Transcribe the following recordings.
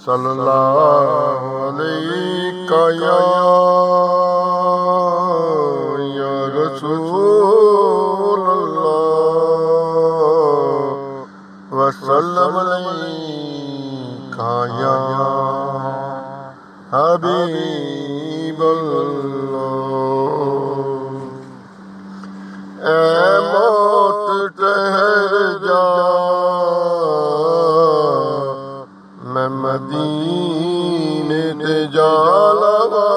सल्लल्लाहु अलैका या रसूल अल्लाह वसल्लम अलैका या हबीब अल्लाह। ऐ मौत ठहर जा, मैं मदीने ते जा लगा।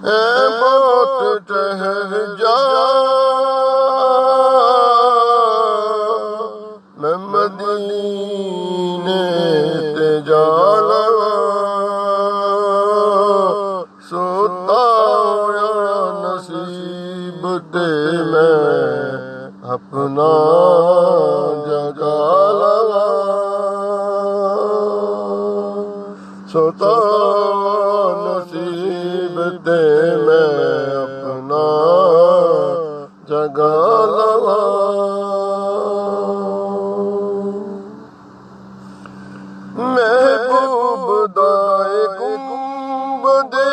ऐ मौत ठहर जा, मैं मदीने ते जा लगा। सोता होया नसीब ते मैं अपना जगा लगा। सोता नसीब ते मैं अपना जगा लगा। महबूब दाए गुंबदे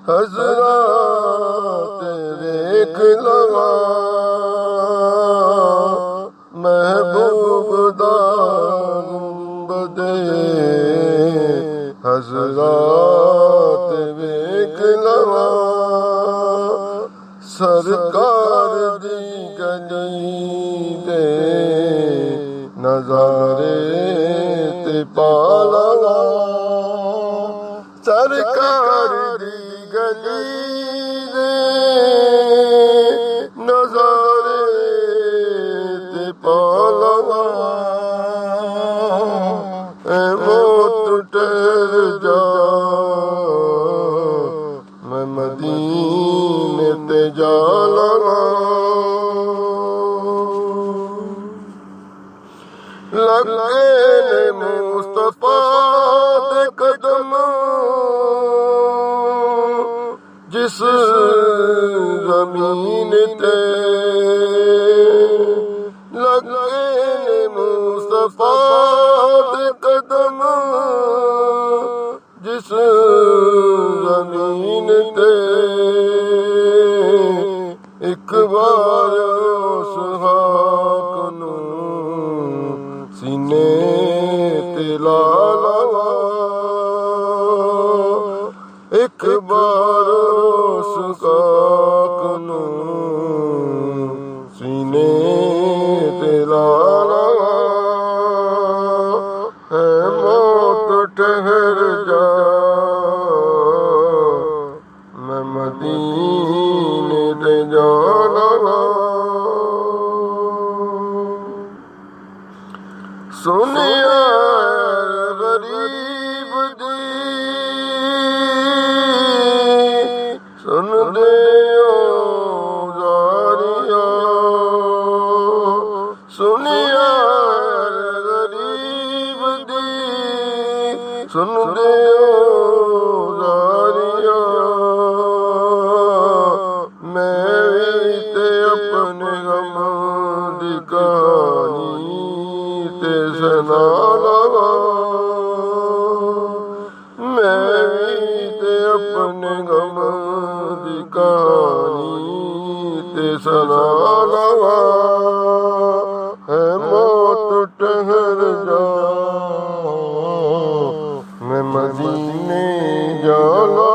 हज़रात देख लगा। महबूब दा गुंबदे हज़रात देख लगा। सरकार दी गली दे नज़ारे ते पा लगा। सरकार दी गली दे नज़ारे ते पा लगा। ऐ मौत ठहर जा, मैं मदीने ते जा लगा। लगे ने मुस्तफा दे कदम जिस ज़मीन ते। लगे ने मुस्तफा दे कदम जिस ज़मीन ते। एक बार उस हाक नू सीने ते ला लगा। एक बार उस हाक नू सीने ते ला लगा। है मौत ठहर जा, मैं मदीने ते जा लगा। सुनिया गरीब दी सुन दे जारिया। सुनिया गरीब दी सुन दे जारिया। मैं भी ते अपने गम दी कहानी ते सुना लगा। मैं भी ते अपने गम दी कहानी ते सुना लगा। है मौत ठहर जा, मैं मदीने जा लगा।